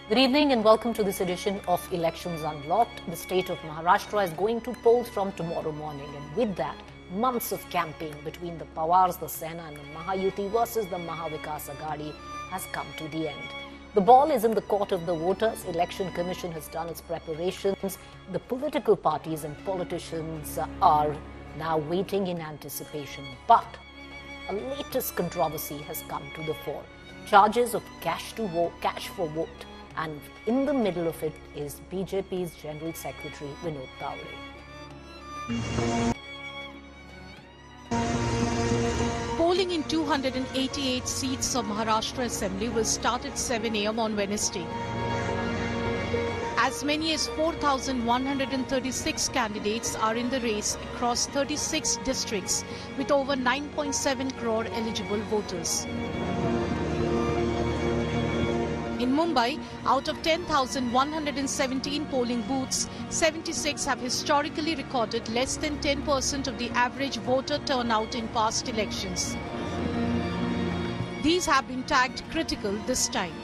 Good evening and welcome to this edition of Elections Unlocked. The state of Maharashtra is going to polls from tomorrow morning, and with that, months of campaign between the Pawars, the Sena and the Mahayuti versus the Mahavikas Aghadi has come to the end. The ball is in the court of the voters. Election Commission has done its preparations. The political parties and politicians are now waiting in anticipation. But a latest controversy has come to the fore. Charges of cash for vote. And in the middle of it is BJP's General Secretary Vinod Tawre. Polling in 288 seats of Maharashtra Assembly will start at 7 a.m. on Wednesday. As many as 4,136 candidates are in the race across 36 districts with over 9.7 crore eligible voters. In Mumbai, out of 10,117 polling booths, 76 have historically recorded less than 10% of the average voter turnout in past elections. These have been tagged critical this time.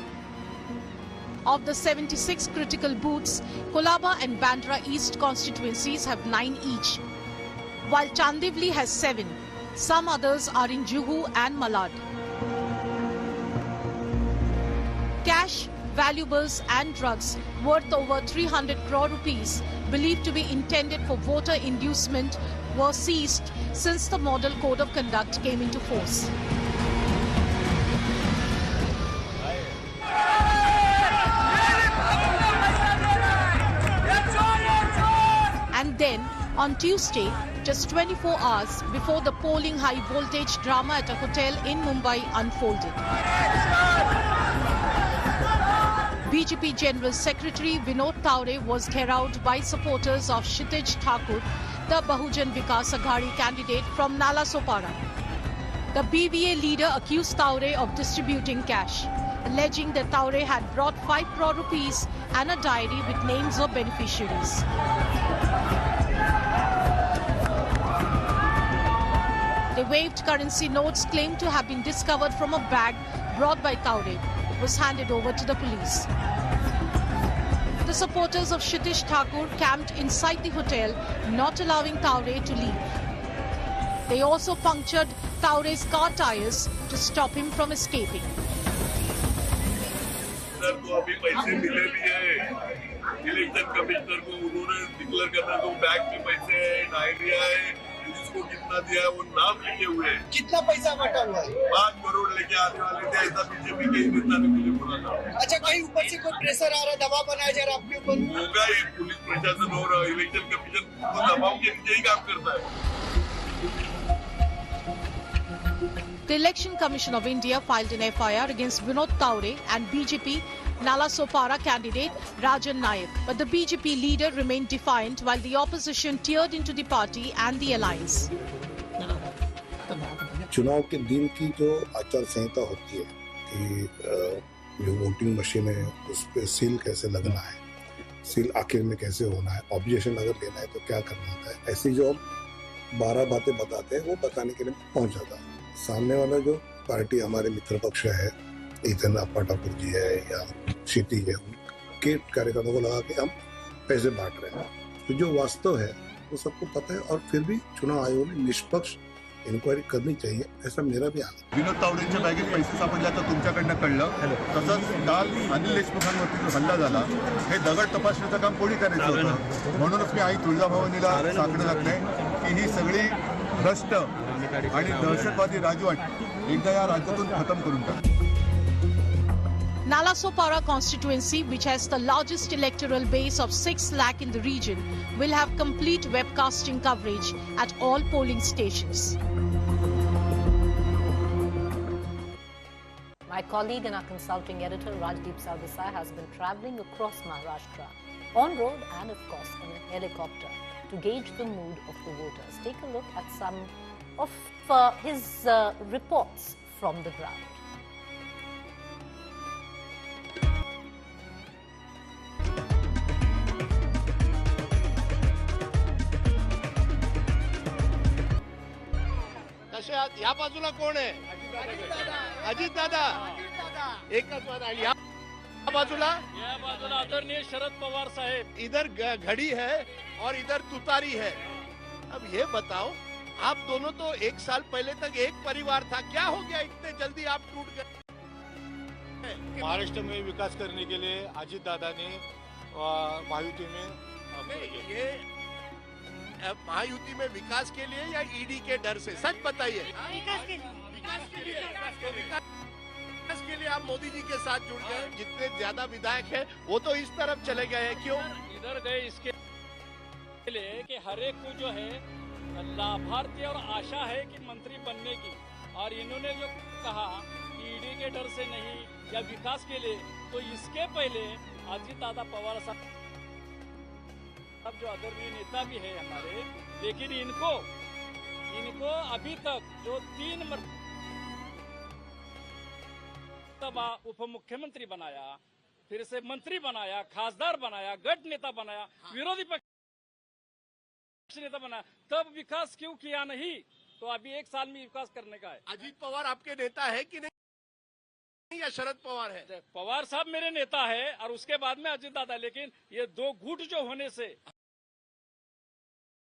Of the 76 critical booths, Kolaba and Bandra East constituencies have 9 each, while Chandivli has 7. Some others are in Juhu and Malad. Cash, valuables and drugs worth over 300 crore rupees, believed to be intended for voter inducement, were seized since the Model Code of Conduct came into force. And then, on Tuesday, just 24 hours before the polling high-voltage drama at a hotel in Mumbai unfolded. BJP General Secretary Vinod Tawre was heraused by supporters of Kshitij Thakur, the Bahujan Vikas Aghadi candidate from Nalasopara. The BVA leader accused Tawre of distributing cash, alleging that Tawre had brought 5 crore rupees and a diary with names of beneficiaries. The waved currency notes claimed to have been discovered from a bag brought by Tawre. Was handed over to the police. The supporters of Kshitij Thakur camped inside the hotel, not allowing Tawre to leave. They also punctured Tawre's car tires to stop him from escaping. Election commissioner को उन्होंने declare करना तो bag में पैसे है, idea है, जिसको कितना दिया है वो नाम लिखे हुए हैं। कितना पैसा बटा हुआ है? 5 करोड़ लेके आने वाले थे, ऐसा बीजेपी के नेता ने मुझे बोला था। अच्छा, कहीं ऊपर से कोई प्रेशर आ रहा, दबाव बनाया जा रहा आपके ऊपर? होगा ही, पुलिस प्रशासन और इलेक्शन कमीशन तो दबाव के नीचे ही काम करता है। The Election Commission of India filed an FIR against Vinod Tawre and BJP Nalasopara candidate Rajan Nayak, but the BJP leader remained defiant while the opposition teared into the party and the alliance. चुनाव के दिन की जो आचार संहिता होती है कि जो वोटिंग मशीन है उस पर सील कैसे लगना है, सील आखिर में कैसे होना है, ऑब्जेक्शन अगर लेना है तो क्या करना होता है, ऐसी जो 12 बातें बताते हैं वो बताने के लिए पहुंच जाता है। सामने वाला जो पार्टी हमारे मित्र पक्ष है, इतन अप्पा ठाकुर जी है या क्षितिज है, उनके कार्यकर्ताओं को लगा कि हम पैसे बांट रहे हैं, तो जो वास्तव है वो सबको पता है और फिर भी चुनाव आयोग ने निष्पक्ष इन्क्वायरी करनी चाहिए, ऐसा मेरा भी हाल है। विनोद तावडेंच्या बॅगेत पैसे सापडल्याचं तुमच्याकडनं कळलं, तसंच काल अनिल देशमुखांवरती जो हल्ला झाला हे दगड तपासण्याचं काम कोणी करायचं होतं, म्हणूनच मी आई तुळजाभवानीला सांगणं लागलंय की ही सगळी भ्रष्ट आणि दहशतवादी राजवट एकदा या राज्यातून खतम करून टाक. Nalasopara constituency, which has the largest electoral base of 6 lakh in the region, will have complete webcasting coverage at all polling stations. My colleague and our consulting editor Rajdeep Sardesai has been travelling across Maharashtra on road and of course in a helicopter to gauge the mood of the voters. Take a look at some of his reports from the ground. या बाजूला कोण आहे? अजित दादा. एकच वाद. बाजूला या बाजूला आदरणीय शरद पवार साहेब. इधर घड़ी है और इधर तुतारी है। अब ये बताओ, आप दोनों तो एक साल पहले तक एक परिवार था, क्या हो गया इतने जल्दी आप टूट गए? महाराष्ट्र में विकास करने के लिए अजित दादा ने महायुति में ये महायुति में विकास के लिए या ईडी के डर से, सच बताइए। विकास के लिए आप मोदी जी के साथ जुड़ गए। जितने ज्यादा विधायक हैं वो तो इस तरफ चले गए हैं, क्यों? इधर गए इसके लिए कि हर एक को जो है लाभार्थी और आशा है कि मंत्री बनने की, और इन्होंने जो कहा कि ईडी के डर से नहीं या विकास के लिए, तो इसके पहले अजित दादा पवार साहब अब जो आदरणीय नेता भी है हमारे, लेकिन इनको अभी तक जो 3 मर्तबा उप मुख्यमंत्री बनाया, फिर से मंत्री बनाया, खासदार बनाया, गठ नेता बनाया, विरोधी पक्ष नेता बनाया, तब विकास क्यों किया नहीं? तो अभी 1 साल में विकास करने का है। अजीत पवार आपके नेता है कि नहीं, या शरद पवार है? पवार साहब मेरे नेता है और उसके बाद में अजित दादा, लेकिन ये 2 गुट जो होने से